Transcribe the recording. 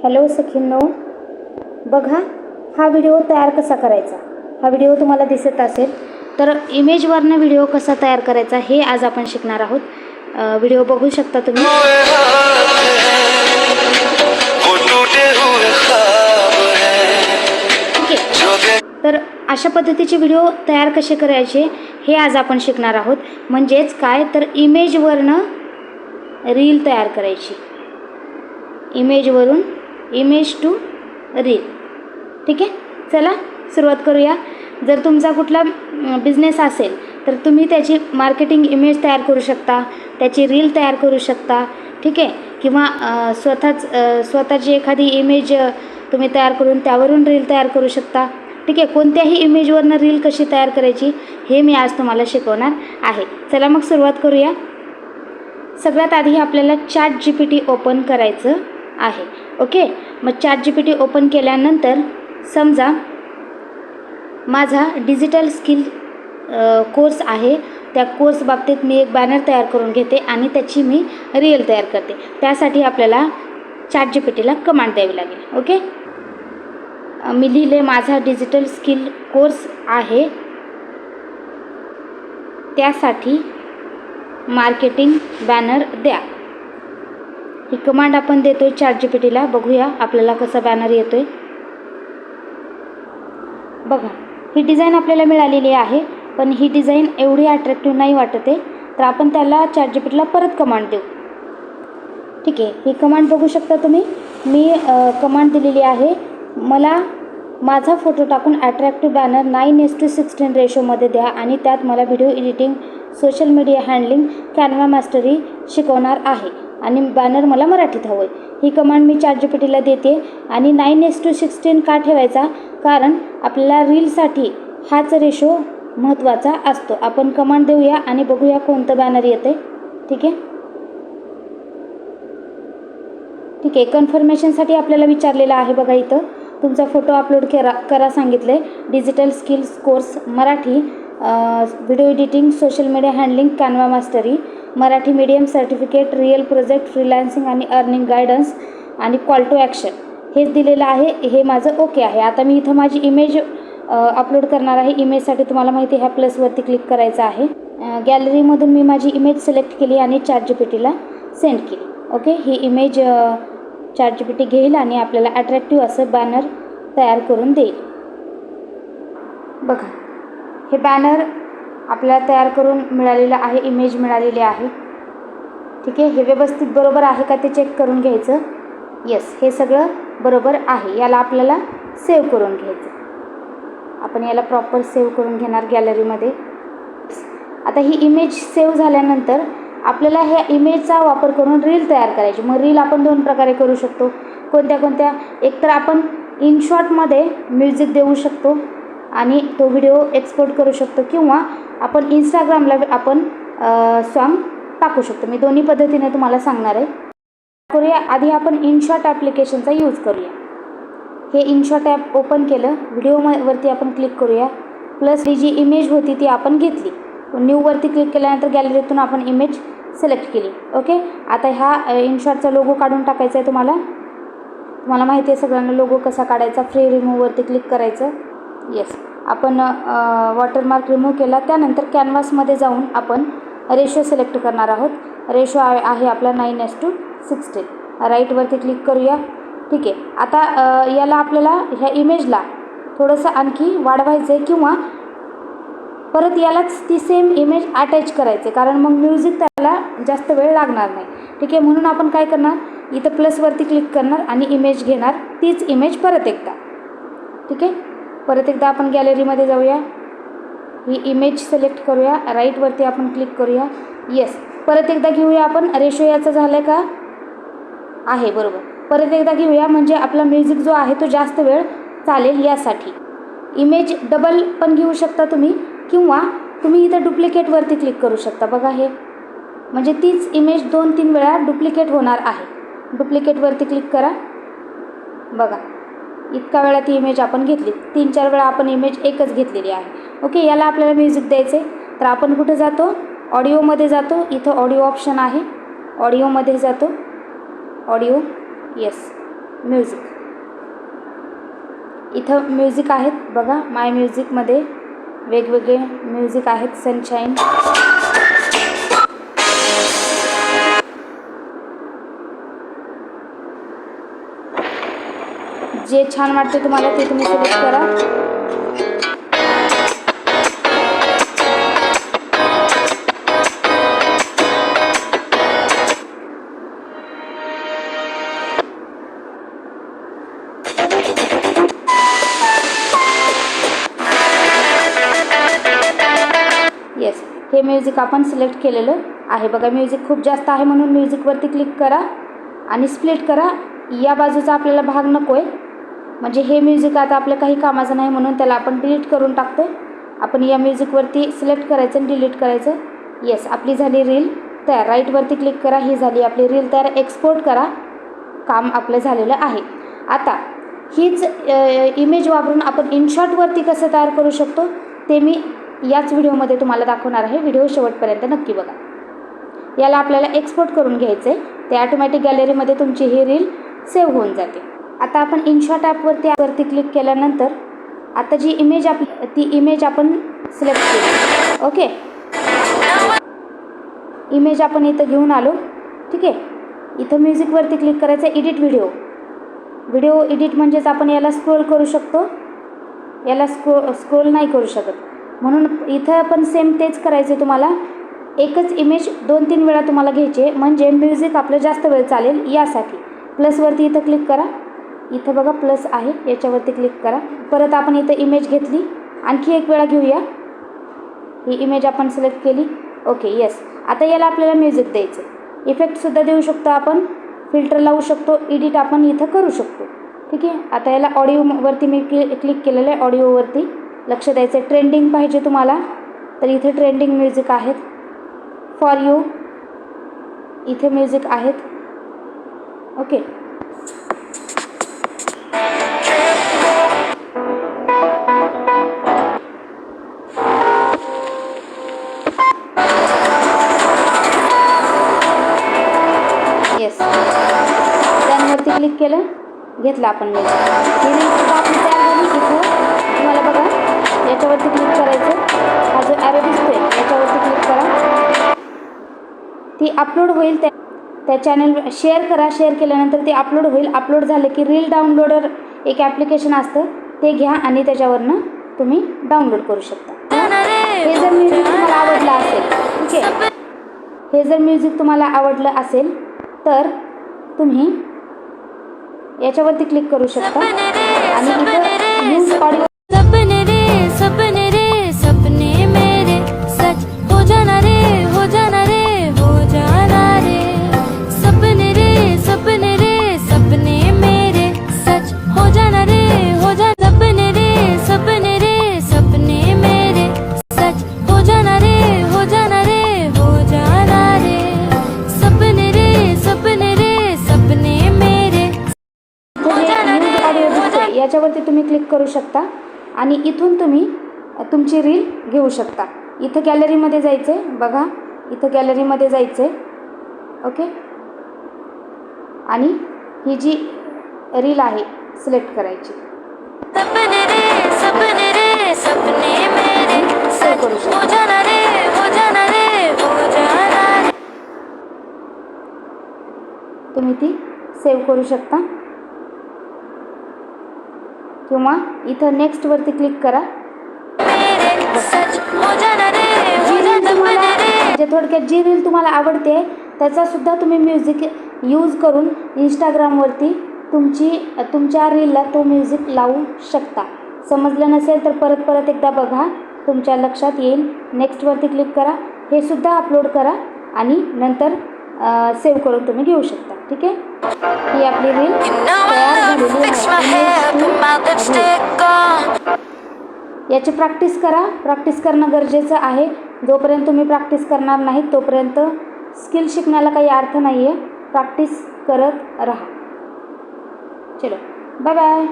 Hello सखींनो, बघा हा video तयार कसा करायचा. हा व्हिडिओ तुम्हाला दिसत असेल तर इमेजवरनं व्हिडिओ कसा तयार करायचा हे आज आपण शिकणार आहोत. व्हिडिओ बघू शकता तुम्ही. तर अशा पद्धतीचे व्हिडिओ तयार कसे करायचे हे आज आपण शिकणार आहोत. म्हणजेच काय तर इमेजवरनं रील तयार करायची. इमेजवरून इमेज टू रील. ठीक आहे, चला सुरुवात करूया. जर तुमचा कुठला बिझनेस असेल तर तुम्ही त्याची मार्केटिंग इमेज तयार करू शकता, त्याची रील तयार करू शकता. ठीक आहे, किंवा स्वतःची एखादी इमेज तुम्ही तयार करून त्यावरून रील तयार करू शकता. ठीक आहे, कोणत्याही इमेजवरनं रील कशी तयार करायची हे मी आज तुम्हाला शिकवणार आहे. चला मग सुरुवात करूया. सगळ्यात आधी आपल्याला ChatGPT ओपन करायचं आहे. ओके, मग ChatGPT ओपन केल्यानंतर समजा माझा डिजिटल स्किल कोर्स आहे, त्या कोर्स बाबतीत मी एक बॅनर तयार करून घेते आणि त्याची मी रील तयार करते. त्यासाठी आपल्याला ChatGPTला कमांड द्यावी लागेल. ओके, मी लिहिले माझा डिजिटल स्किल कोर्स आहे, त्यासाठी मार्केटिंग बॅनर द्या. ही कमांड आपण देतोय ChatGPTला. बघूया आपल्याला कसा बॅनर येतोय. बघा, ही डिझाईन आपल्याला मिळालेली आहे, पण ही डिझाईन एवढी अट्रॅक्टिव्ह नाही वाटत आहे, तर आपण त्याला ChatGPTला परत कमांड देऊ. ठीक आहे, ही कमांड बघू शकता तुम्ही. मी कमांड दिलेली आहे, मला माझा फोटो टाकून अट्रॅक्टिव्ह बॅनर 9:16 रेशोमध्ये द्या आणि त्यात मला video editing, social media handling, Canva mastery शिकवणार आहे आणि बॅनर मला मराठीत हवं आहे. ही कमांड मी ChatGPTला देते. आणि 9:16 का ठेवायचा, कारण आपल्याला रीलसाठी हाच रेशो महत्त्वाचा असतो. आपण कमांड देऊया आणि बघूया कोणतं बॅनर येते. ठीक आहे, ठीक आहे. कन्फर्मेशनसाठी आपल्याला विचारलेलं आहे. बघा, इथं तुमचा फोटो अपलोड करा सांगितलं आहे. Digital skills course Marathi, video editing, social media handling, Canva mastery, Marathi medium certificate, real project, freelancing आणि अर्निंग गायडन्स आणि कॉल टू ॲक्शन हेच दिलेलं आहे. हे माझं ओके आहे. आता मी इथं माझी इमेज अपलोड करणार आहे. इमेजसाठी तुम्हाला माहिती आहे ह्या प्लसवरती क्लिक करायचं आहे. गॅलरीमधून मी माझी इमेज सिलेक्ट केली आणि ChatGPTला सेंड केली. ओके, ही इमेज ChatGPT घेईल आणि आपल्याला अट्रॅक्टिव्ह असं बॅनर तयार करून देईल. बघा, हे बॅनर आपल्याला तयार करून मिळालेलं आहे, इमेज मिळालेली आहे. ठीक आहे, हे व्यवस्थित बरोबर आहे का ते चेक करून घ्यायचं. येस, हे सगळं बरोबर आहे. याला आपल्याला सेव्ह करून घ्यायचं. आपण याला प्रॉपर सेव्ह करून घेणार गॅलरीमध्ये. आता ही इमेज सेव्ह झाल्यानंतर आपल्याला ह्या इमेजचा वापर करून रील तयार करायची. मग रील आपण दोन प्रकारे करू शकतो. कोणत्या? एक तर आपण इनशॉटमध्ये म्युझिक देऊ शकतो आणि तो व्हिडिओ एक्सपोर्ट करू शकतो, किंवा आपण इंस्टाग्रामला आपण सॉन्ग टाकू शकतो. मी दोन्ही पद्धतीने तुम्हाला सांगणार आहे. करूया आधी आपण इनशॉट ॲप्लिकेशनचा यूज करूया. हे इनशॉट ॲप ओपन केलं, व्हिडिओवरती आपण क्लिक करूया. प्लस ही जी इमेज होती ती आपण घेतली. न्यूवरती क्लिक केल्यानंतर गॅलरीतून आपण इमेज सिलेक्ट केली. ओके, आता ह्या इनशॉटचा लोगो काढून टाकायचा आहे. तुम्हाला माहिती आहे सगळ्यांना लोगो कसा काढायचा. फ्री रिमूव्हवरती क्लिक करायचं. येस, आपण वॉटरमार्क रिमूव्ह केला. त्यानंतर कॅनव्हासमध्ये जाऊन आपण रेशो सिलेक्ट करणार आहोत. रेशो आहे आपला 9:16. राईटवरती क्लिक करूया. ठीक आहे, आता याला आपल्याला ह्या इमेजला थोडंसं आणखी वाढवायचं आहे, किंवा परत यालाच ती सेम इमेज अटॅच करायचे, कारण मग म्युझिक त्याला जास्त वेळ लागणार नाही. ठीक आहे, म्हणून आपण काय करणार, इथं प्लसवरती क्लिक करणार आणि इमेज घेणार, तीच इमेज परत एकदा. ठीक आहे, परत एकदा आपण गॅलरीमध्ये जाऊया. ही इमेज सिलेक्ट करूया. राईटवरती आपण क्लिक करूया. येस, परत एकदा घेऊया आपण. रेशो याचा झालं का आहे बरोबर. परत एकदा घेऊया, म्हणजे आपला म्युझिक जो आहे तो जास्त वेळ चालेल यासाठी. इमेज डबल पण घेऊ शकता तुम्ही, किंवा तुम्ही इथं डुप्लिकेटवरती क्लिक करू शकता. बघा, हे म्हणजे तीच इमेज 2-3 वेळा डुप्लिकेट होणार आहे. डुप्लिकेटवरती क्लिक करा. बघा, इतका वेळा ती इमेज आपण घेतली. 3-4 वेळा आपण इमेज एकच घेतलेली आहे. ओके, याला आपल्याला म्युझिक द्यायचे, तर आपण कुठे जातो, ऑडिओमध्ये जातो. इथं ऑडिओ ऑप्शन आहे, ऑडिओमध्ये जातो. Audio, yes, music. इथं म्युझिक आहेत बघा. माय म्युझिकमध्ये वेगवेगळे म्युझिक आहेत. सनशाईन, जे छान वाटते तुम्हाला ते तुम्ही सिलेक्ट करा. येस, हे म्युझिक आपण सिलेक्ट केलेलं आहे बघा. म्युझिक खूप जास्त आहे म्हणून म्युझिकवरती क्लिक करा आणि स्प्लिट करा. या बाजूचा आपल्याला भाग नको आहे, म्हणजे हे म्युझिक आता आपलं काही कामाचं नाही म्हणून त्याला आपण डिलीट करून टाकतो. आपण या म्युझिकवरती सिलेक्ट करायचं आणि डिलीट करायचं. येस, आपली झाली रील तयार. राईटवरती क्लिक करा. ही झाली आपली रील तयार. एक्सपोर्ट करा. काम आपलं झालेलं आहे. आता हीच इमेज वापरून आपण इनशॉटवरती कसं तयार करू शकतो ते मी याच व्हिडिओमध्ये तुम्हाला दाखवणार आहे. व्हिडिओ शेवटपर्यंत नक्की बघा. याला आपल्याला एक्सपोर्ट करून घ्यायचं आहे. ते ऑटोमॅटिक गॅलरीमध्ये तुमची ही रील सेव्ह होऊन जाते. आता आपण इनशॉट ॲपवरती क्लिक केल्यानंतर आता जी इमेज ती इमेज आपण सिलेक्ट केली. ओके, इमेज आपण इथं घेऊन आलो. ठीक आहे, इथं म्युझिकवरती क्लिक करायचं. एडिट व्हिडिओ एडिट म्हणजेच आपण याला स्क्रोल करू शकतो. याला स्क्रोल नाही करू शकत, म्हणून इथं पण सेम तेच करायचं आहे तुम्हाला. एकच इमेज 2-3 वेळा तुम्हाला घ्यायचे, म्हणजे म्युझिक आपलं जास्त वेळ चालेल. यासाठी प्लसवरती इथं क्लिक करा. इथं बघा प्लस आहे, याच्यावरती क्लिक करा. परत आपण इथं इमेज घेतली, आणखी एक वेळा घेऊया. ही इमेज आपण सिलेक्ट केली. Okay, yes. आता याला आपल्याला म्युझिक द्यायचं. इफेक्टसुद्धा देऊ शकतो आपण, फिल्टर लावू शकतो, एडिट आपण इथं करू शकतो. ठीक आहे. आता याला ऑडिओवरती मी क्लिक केलेलं आहे. ऑडिओवरती लक्ष द्यायचं. ट्रेंडिंग पाहिजे तुम्हाला तर इथे ट्रेंडिंग म्युझिक आहेत. फॉर यू इथे म्युझिक आहेत. Okay, yes. त्यांवरती क्लिक केलं, घेतलं आपण म्युझिक. ही रीलसुद्धा आपली तयार झाली. इथं तुम्हाला बघा याच्यावरती क्लिक करायचं. हा जो ॲरो दिसतोय याच्यावरती क्लिक करा. ती अपलोड होईल. त्या चॅनल शेअर करा. शेअर केल्यानंतर ते अपलोड होईल. अपलोड झालं की रील डाउनलोडर एक ॲप्लिकेशन असतं, ते घ्या आणि त्याच्यावरनं तुम्ही डाउनलोड करू शकता. हे जर म्युझिक तुम्हाला आवडलं असेल, ठीक आहे, हे जर म्युझिक तुम्हाला आवडलं असेल तर तुम्ही याच्यावरती क्लिक करू शकता आणि इथं यूज ऑडिओ. सपने रे सपने मेरे सच हो जाना रे, हो जाना रे, हो जाना रे. सपने रे सपने मेरे सच हो जाना रे, हो जाना. सपने रे सपने मेरे सच हो जाना रे, हो जाना रे, हो जाना रे. सपने रे सपने मेरे. ऑडिओ दिसते याच्यावरती तुम्ही क्लिक करू शकता आणि इथून तुम्ही तुमची रील घेऊ शकता. इथं गॅलरीमध्ये जायचं आहे बघा. इथं गॅलरीमध्ये जायचं आहे. ओके, आणि ही जी रील आहे सिलेक्ट करायची. सपने रे सपने मेरे सेव्ह करू शकता. हो जाना रे, हो जाना रे, हो जाना रे. तुम्ही ती सेव्ह करू शकता किंवा इथं नेक्स्टवरती क्लिक करा. सच हो जाना रे, जी रील तुम्हाला म्हणजे थोडक्यात जी रील तुम्हाला आवडते त्याचासुद्धा तुम्ही म्युझिक यूज करून इंस्टाग्रामवरती तुमच्या रीलला तो म्युझिक लावू शकता. समजलं नसेल तर परत एकदा बघा, तुमच्या लक्षात येईल. नेक्स्टवरती क्लिक करा. हे सुद्धा अपलोड करा आणि नंतर सेव्ह करून तुम्ही घेऊ शकता. ठीक आहे, ही आपली रील तयार झालेली आहे. याची प्रॅक्टिस करा. प्रॅक्टिस करणं गरजेचं आहे. जोपर्यंत तुम्ही प्रॅक्टिस करणार नाही तोपर्यंत स्किल शिकण्याला काही अर्थ नाही आहे. प्रॅक्टिस करत राहा. चलो, बाय बाय.